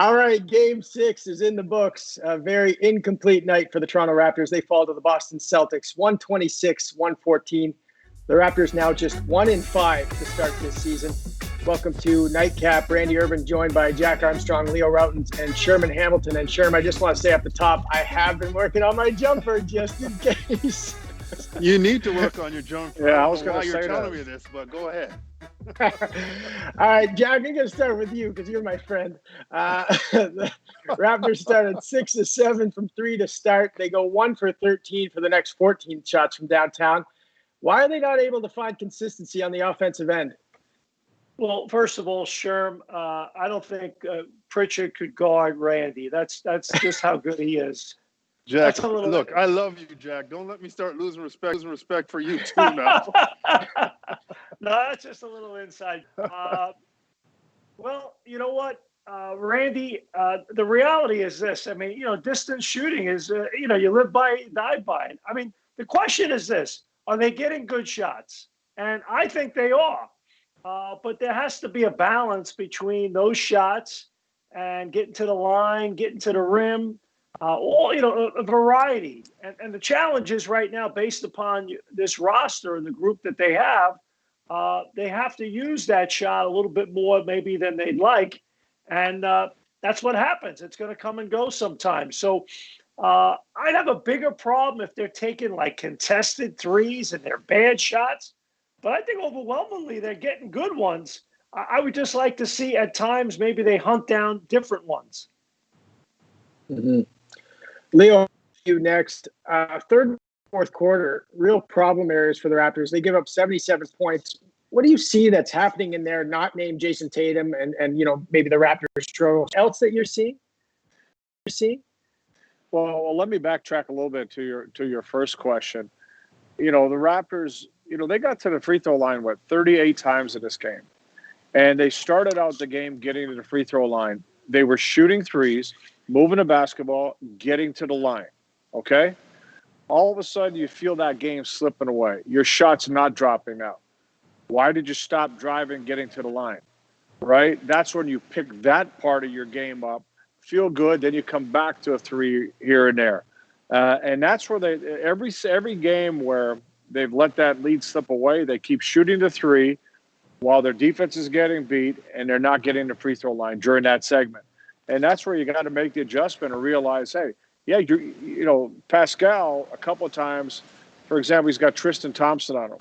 All right, Game 6 is in the books. A very incomplete night for the Toronto Raptors. They fall to the Boston Celtics, 126-114. The Raptors now just 1-5 to start this season. Welcome to Nightcap. Randy Urban joined by Jack Armstrong, Leo Rautins, and Sherman Hamilton. And Sherman, I just want to say at the top, I have been working on my jumper just in case. You need to work on your jumper. Yeah, I was going to say you're telling me this, but go ahead. All right, Jack, I'm going to start with you because you're my friend. The Raptors started 6 of 7 from 3 to start. They go 1 for 13 for the next 14 shots from downtown. Why are they not able to find consistency on the offensive end? Well, first of all, Sherm, I don't think Pritchard could guard Randy. That's just how good he is. Jack, look, I love you, Jack. Don't let me start losing respect for you too now. No, that's just a little inside. Well, you know what, Randy, the reality is this. I mean, distance shooting is, you live by it, die by it. I mean, the question is this. Are they getting good shots? And I think they are. But there has to be a balance between those shots and getting to the line, getting to the rim, a variety. And the challenge is right now, based upon this roster and the group that they have to use that shot a little bit more maybe than they'd like. And that's what happens. It's going to come and go sometimes. So I'd have a bigger problem if they're taking like contested threes and they're bad shots. But I think overwhelmingly they're getting good ones. I would just like to see at times maybe they hunt down different ones. Mm-hmm. Leo, you next. Third and fourth quarter, real problem areas for the Raptors. They give up 77 points. What do you see that's happening in there, not named Jason Tatum and maybe the Raptors struggle? Else that you're seeing? Well, let me backtrack a little bit to your first question. The Raptors, they got to the free throw line, 38 times in this game. And they started out the game getting to the free throw line. They were shooting threes, moving the basketball, getting to the line, okay? All of a sudden, you feel that game slipping away. Your shot's not dropping now. Why did you stop driving, getting to the line, right? That's when you pick that part of your game up, feel good, then you come back to a three here and there. And that's where every game where they've let that lead slip away, they keep shooting the three while their defense is getting beat and they're not getting the free throw line during that segment. And that's where you got to make the adjustment and realize, hey, yeah, Pascal, a couple of times, for example, he's got Tristan Thompson on him.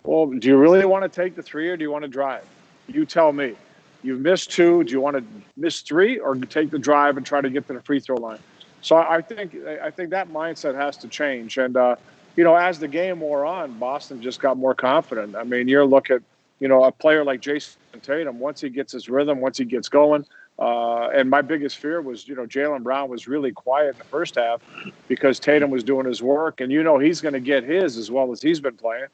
Well, do you really want to take the three or do you want to drive? You tell me. You've missed two. Do you want to miss three or take the drive and try to get to the free throw line? So I think that mindset has to change. And, as the game wore on, Boston just got more confident. I mean, you look at, a player like Jason Tatum, once he gets his rhythm, once he gets going. And my biggest fear was, Jaylen Brown was really quiet in the first half because Tatum was doing his work. And, he's going to get his as well as he's been playing.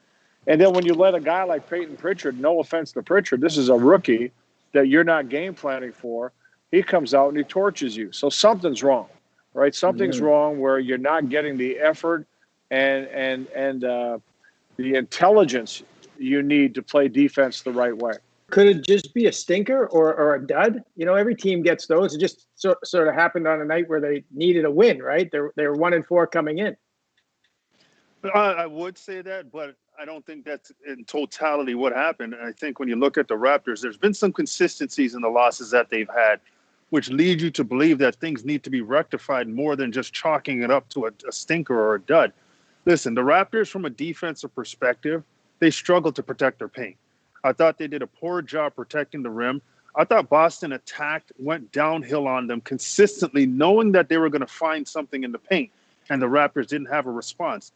And then when you let a guy like Peyton Pritchard, no offense to Pritchard, this is a rookie that you're not game planning for. He comes out and he torches you. So something's wrong, right? Something's wrong where you're not getting the effort and the intelligence you need to play defense the right way. Could it just be a stinker or a dud? Every team gets those. It just sort of happened on a night where they needed a win, right? They were 1-4 coming in. I would say that, but I don't think that's in totality what happened. I think when you look at the Raptors, there's been some consistencies in the losses that they've had, which lead you to believe that things need to be rectified more than just chalking it up to a stinker or a dud. Listen, the Raptors, from a defensive perspective, they struggled to protect their paint. I thought they did a poor job protecting the rim. I thought Boston went downhill on them consistently, knowing that they were going to find something in the paint, and the Raptors didn't have a response.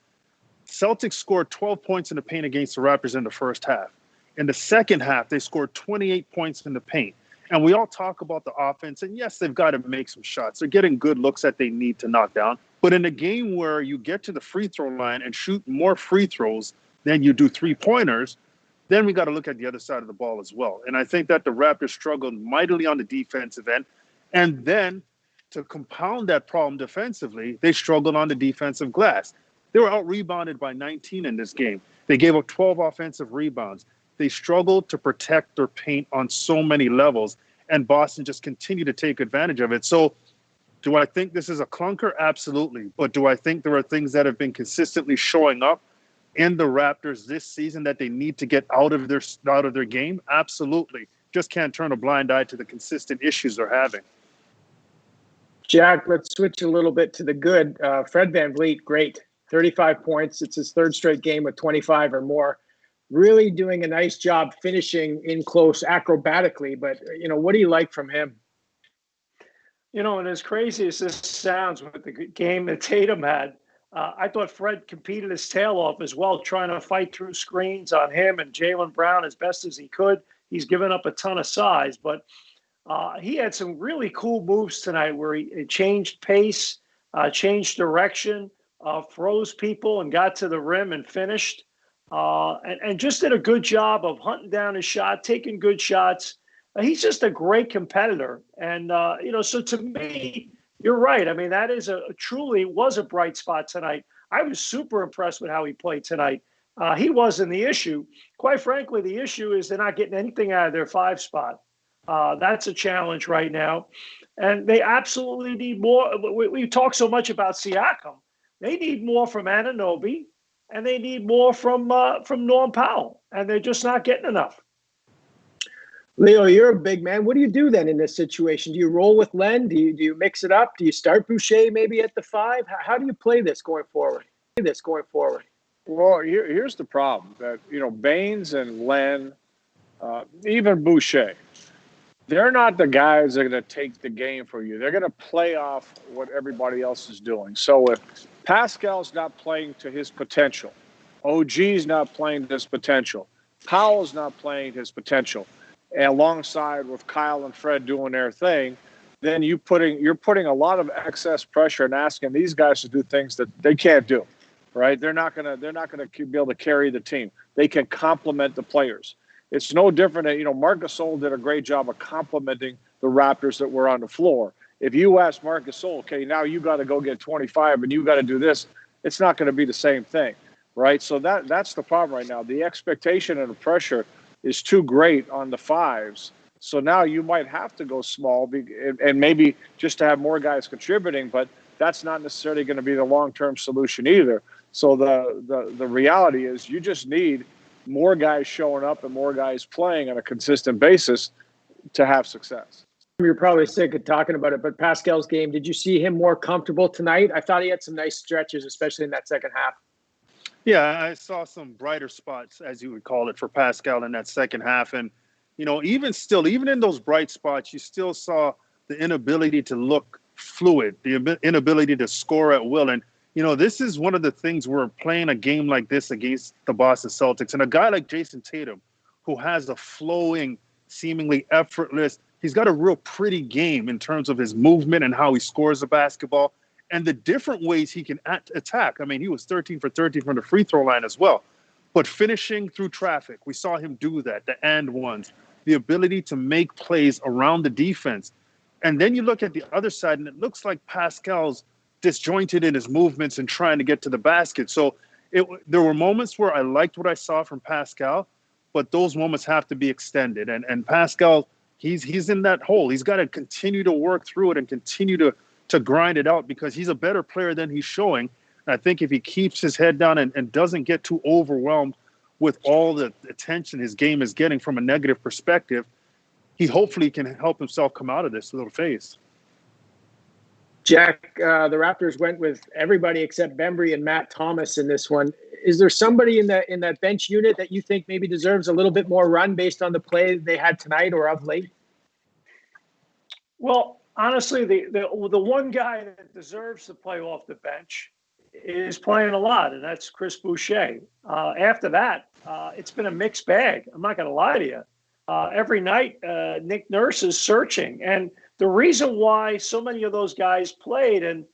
Celtics scored 12 points in the paint against the Raptors in the first half. In the second half, they scored 28 points in the paint. And we all talk about the offense, and yes, they've got to make some shots. They're getting good looks that they need to knock down. But in a game where you get to the free throw line and shoot more free throws than you do three-pointers, then we got to look at the other side of the ball as well. And I think that the Raptors struggled mightily on the defensive end. And then to compound that problem defensively, they struggled on the defensive glass. They were out-rebounded by 19 in this game. They gave up 12 offensive rebounds. They struggled to protect their paint on so many levels. and Boston just continued to take advantage of it. So do I think this is a clunker? Absolutely. But do I think there are things that have been consistently showing up in the Raptors this season that they need to get out of their game? Absolutely. Just can't turn a blind eye to the consistent issues they're having. Jack, let's switch a little bit to the good. Fred VanVleet, great. 35 points. It's his third straight game with 25 or more. Really doing a nice job finishing in close acrobatically. But, what do you like from him? And as crazy as this sounds with the game that Tatum had, I thought Fred competed his tail off as well, trying to fight through screens on him and Jaylen Brown as best as he could. He's given up a ton of size, but he had some really cool moves tonight where he changed pace, changed direction, froze people and got to the rim and finished. And just did a good job of hunting down his shot, taking good shots. He's just a great competitor. And, so to me, you're right. I mean, that is truly was a bright spot tonight. I was super impressed with how he played tonight. He wasn't the issue. Quite frankly, the issue is they're not getting anything out of their 5 spot. That's a challenge right now. And they absolutely need more. We talk so much about Siakam. They need more from Anunoby, and they need more from Norm Powell. And they're just not getting enough. Leo, you're a big man. What do you do then in this situation? Do you roll with Len? Do you mix it up? Do you start Boucher maybe at the 5? How do you play this going forward? Well, here's the problem that, Baines and Len, even Boucher, they're not the guys that are going to take the game for you. They're going to play off what everybody else is doing. So if Pascal's not playing to his potential, OG's not playing to his potential, Powell's not playing to his potential, and alongside with Kyle and Fred doing their thing, then you're putting a lot of excess pressure and asking these guys to do things that they can't do, right? They're not gonna be able to carry the team. They can complement the players. It's no different than, Marc Gasol did a great job of complementing the Raptors that were on the floor. If you ask Marc Gasol, okay, now you got to go get 25 and you got to do this, it's not going to be the same thing, right? So that's the problem right now. The expectation and the pressure is too great on the 5s. So now you might have to go small and maybe just to have more guys contributing, but that's not necessarily going to be the long-term solution either. So the reality is you just need more guys showing up and more guys playing on a consistent basis to have success. You're probably sick of talking about it, but Pascal's game, did you see him more comfortable tonight? I thought he had some nice stretches, especially in that second half. Yeah, I saw some brighter spots, as you would call it, for Pascal in that second half. And, even in those bright spots, you still saw the inability to look fluid, the inability to score at will. And, this is one of the things we're playing a game like this against the Boston Celtics. And a guy like Jason Tatum, who has a flowing, seemingly effortless, he's got a real pretty game in terms of his movement and how he scores the basketball and the different ways he can attack. I mean, he was 13 for 13 from the free throw line as well. But finishing through traffic, we saw him do that, the and ones, the ability to make plays around the defense. And then you look at the other side, and it looks like Pascal's disjointed in his movements and trying to get to the basket. So there were moments where I liked what I saw from Pascal, but those moments have to be extended. And Pascal, he's in that hole. He's got to continue to work through it and continue to grind it out because he's a better player than he's showing. And I think if he keeps his head down and doesn't get too overwhelmed with all the attention his game is getting from a negative perspective, he hopefully can help himself come out of this little phase. Jack, the Raptors went with everybody except Bembry and Matt Thomas in this one. Is there somebody in that bench unit that you think maybe deserves a little bit more run based on the play they had tonight or of late? Well, honestly, the one guy that deserves to play off the bench is playing a lot, and that's Chris Boucher. After that, it's been a mixed bag. I'm not going to lie to you. Every night, Nick Nurse is searching. And the reason why so many of those guys played, and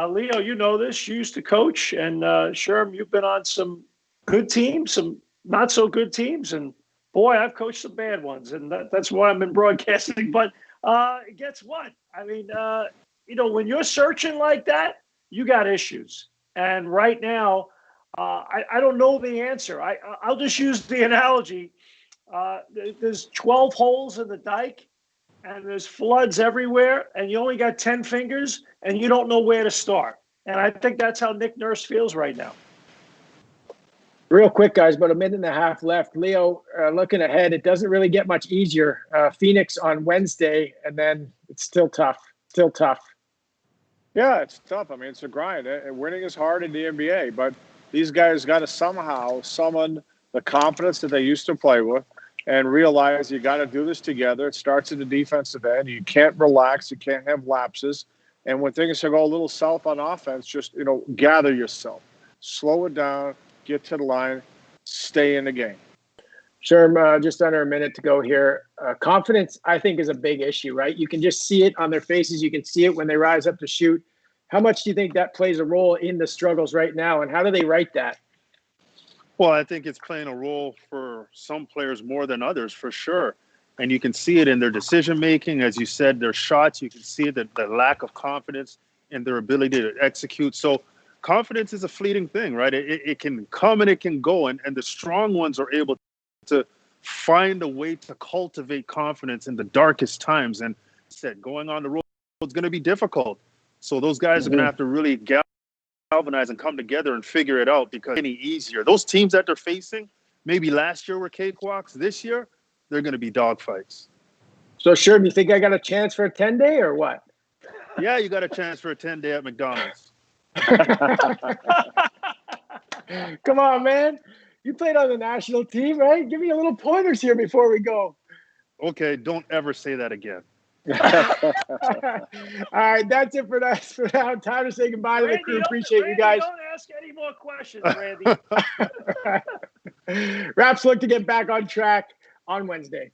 Leo, you know this, you used to coach, and Sherman, you've been on some good teams, some not so good teams, and boy, I've coached some bad ones, and that's why I'm in broadcasting. But guess what? I mean, when you're searching like that, you got issues. And right now, I don't know the answer. I'll just use the analogy. There's 12 holes in the dike, and there's floods everywhere, and you only got 10 fingers, and you don't know where to start. And I think that's how Nick Nurse feels right now. Real quick, guys, about a minute and a half left. Leo, looking ahead, it doesn't really get much easier. Phoenix on Wednesday, and then it's still tough. Still tough. Yeah, it's tough. I mean, it's a grind. Winning is hard in the NBA, but these guys got to somehow summon the confidence that they used to play with and realize you got to do this together. It starts in the defensive end. You can't relax. You can't have lapses. And when things go a little south on offense, just, gather yourself. Slow it down. Get to the line. Stay in the game. Sherman, just under a minute to go here. Confidence, I think, is a big issue, right? You can just see it on their faces. You can see it when they rise up to shoot. How much do you think that plays a role in the struggles right now, and how do they right that? Well, I think it's playing a role for some players more than others, for sure. And you can see it in their decision-making. As you said, their shots, you can see the lack of confidence in their ability to execute. So confidence is a fleeting thing, right? It can come and it can go. And the strong ones are able to find a way to cultivate confidence in the darkest times. And said, going on the road is going to be difficult. So those guys are going to have to really galvanize and come together and figure it out, because it's any easier. Those teams that they're facing, maybe last year were cakewalks. This year, they're going to be dogfights. So, Sherman, you think I got a chance for a 10-day or what? Yeah, you got a chance for a 10-day at McDonald's. Come on, man. You played on the national team, right? Give me a little pointers here before we go. Okay, don't ever say that again. All right, that's it for us for now. Time to say goodbye to the crew. Appreciate you guys. Don't ask any more questions, Randy. Raps look to get back on track on Wednesday.